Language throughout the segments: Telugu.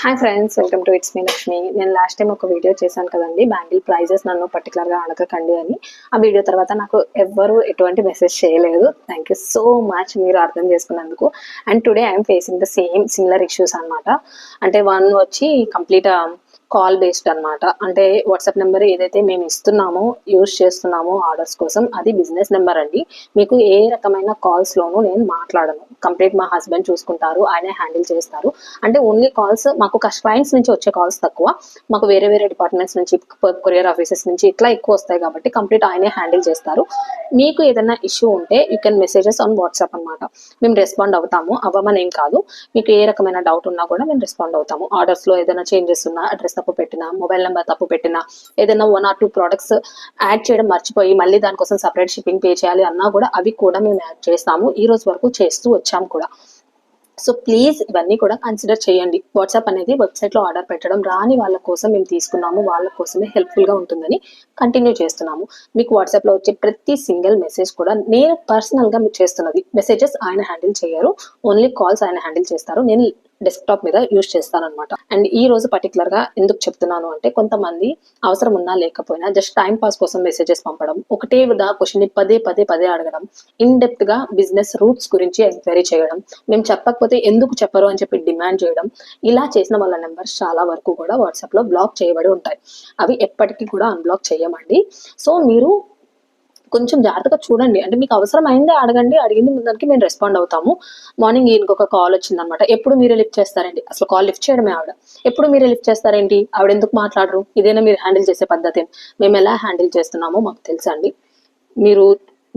Hi friends, welcome to it's me Lakshmi. నేను లాస్ట్ టైం ఒక వీడియో చేశాను కదండి, బ్యాంగిల్ ప్రైజెస్ నన్ను పర్టికులర్గా అడగకండి అని. ఆ వీడియో తర్వాత నాకు ఎవ్వరు ఎటువంటి మెసేజ్ చేయలేదు. థ్యాంక్ యూ సో మచ్ మీరు అర్థం చేసుకున్నందుకు. And today I'm facing the similar issues అనమాట. అంటే వన్ వచ్చి కంప్లీట్ కాల్ బేస్డ్ అనమాట. అంటే వాట్సాప్ నెంబర్ ఏదైతే మేము ఇస్తున్నామో, యూజ్ చేస్తున్నామో ఆర్డర్స్ కోసం, అది బిజినెస్ నెంబర్ అండి. మీకు ఏ రకమైన కాల్స్లోనూ నేను మాట్లాడను. కంప్లీట్ మా హస్బెండ్ చూసుకుంటారు, ఆయనే హ్యాండిల్ చేస్తారు. అంటే ఓన్లీ కాల్స్ మాకు క్లయింట్స్ నుంచి వచ్చే కాల్స్ తక్కువ, మాకు వేరే వేరే డిపార్ట్మెంట్స్ నుంచి, కొరియర్ ఆఫీసెస్ నుంచి ఇట్లా ఎక్కువ వస్తాయి కాబట్టి కంప్లీట్ ఆయనే హ్యాండిల్ చేస్తారు. మీకు ఏదైనా ఇష్యూ ఉంటే you can messages on WhatsApp అనమాట. మేము రెస్పాండ్ అవుతాము, అవ్వమనేం కాదు. మీకు ఏ రకమైన డౌట్ ఉన్నా కూడా మేము రెస్పాండ్ అవుతాము. ఆర్డర్స్లో ఏదైనా చేంజెస్ ఉన్నా, అడ్రస్ తప్పు పెట్టినా, మొబైల్ నెంబర్ తప్పు పెట్టినా, ఏదైనా 1 or 2 ప్రోడక్ట్స్ యాడ్ చేయడం మర్చిపోయి మళ్ళీ దానికోసం సపరేట్ షిప్పింగ్ పే చేయాలి అన్నా కూడా అవి కూడా మేము యాడ్ చేస్తాము. ఈ రోజు వరకు చేస్తూ వచ్చాము కూడా. సో ప్లీజ్ ఇవన్నీ కూడా కన్సిడర్ చేయండి. వాట్సాప్ అనేది వెబ్సైట్లో ఆర్డర్ పెట్టడం రాని వాళ్ళ కోసం మేము తీసుకున్నాము, వాళ్ళ కోసమే హెల్ప్ఫుల్గా ఉంటుందని కంటిన్యూ చేస్తున్నాము. మీకు వాట్సాప్లో వచ్చే ప్రతి సింగిల్ మెసేజ్ కూడా నేను పర్సనల్గా మీకు చేస్తున్నది. మెసేజెస్ ఆయన హ్యాండిల్ చేయరు, ఓన్లీ కాల్స్ ఆయన హ్యాండిల్ చేస్తారు. నేను డెస్క్టాప్ మీద యూజ్ చేస్తానన్నమాట. అండ్ ఈ రోజు పర్టికులర్గా ఎందుకు చెప్తున్నాను అంటే, కొంతమంది అవసరం ఉన్నా లేకపోయినా జస్ట్ టైం పాస్ కోసం మెసేజెస్ పంపడం, ఒకటే క్వశ్చన్ని పదే పదే పదే అడగడం, ఇన్ డెప్త్ గా బిజినెస్ రూట్స్ గురించి ఎంక్వైరీ చేయడం, మేము చెప్పకపోతే ఎందుకు చెప్పరు అని చెప్పి డిమాండ్ చేయడం, ఇలా చేసిన వాళ్ళ నెంబర్స్ చాలా వరకు కూడా వాట్సాప్ లో బ్లాక్ చేయబడి ఉంటాయి. అవి ఎప్పటికీ కూడా అన్బ్లాక్ చేయమండి. సో మీరు కొంచెం జాగ్రత్తగా చూడండి. అంటే మీకు అవసరం అయిందే అడగండి, అడిగింది దానికి మేము రెస్పాండ్ అవుతాము. మార్నింగ్ ఇంకొక కాల్ వచ్చిందనమాట. ఎప్పుడు మీరే లిఫ్ట్ చేస్తారండి? అసలు కాల్ లిఫ్ట్ చేయడమే ఆవిడ. ఎప్పుడు మీరే లిఫ్ట్ చేస్తారేంటి? ఆవిడ ఎందుకు మాట్లాడరు? ఇదేనా మీరు హ్యాండిల్ చేసే పద్ధతి? మేము ఎలా హ్యాండిల్ చేస్తున్నామో మాకు తెలుసా అండి. మీరు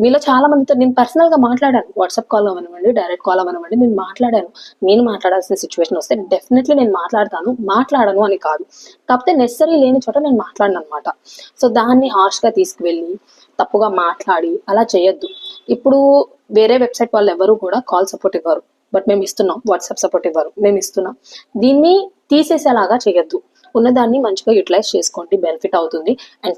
మీలో చాలా మందితో నేను పర్సనల్గా మాట్లాడాను. వాట్సాప్ కాల్ అవ్వనివ్వండి, డైరెక్ట్ కాల్ అవ్వనివ్వండి, నేను మాట్లాడాను. నేను మాట్లాడాల్సిన సిచ్యువేషన్ వస్తే డెఫినెట్లీ నేను మాట్లాడతాను, మాట్లాడను అని కాదు. కాకపోతే నెసరీ లేని చోట నేను మాట్లాడను అనమాట. సో దాన్ని హార్ష్గా తీసుకువెళ్ళి తప్పుగా మాట్లాడి అలా చేయొద్దు. ఇప్పుడు వేరే వెబ్సైట్ వాళ్ళు ఎవరు కూడా కాల్ సపోర్ట్ ఇవ్వరు, బట్ మేము ఇస్తున్నాం. వాట్సాప్ సపోర్ట్ ఇవ్వరు, మేము ఇస్తున్నాం. దీన్ని తీసేసేలాగా చేయొద్దు. ఉన్నదాన్ని మంచిగా యూటిలైజ్ చేసుకోండి, బెనిఫిట్ అవుతుంది. అండ్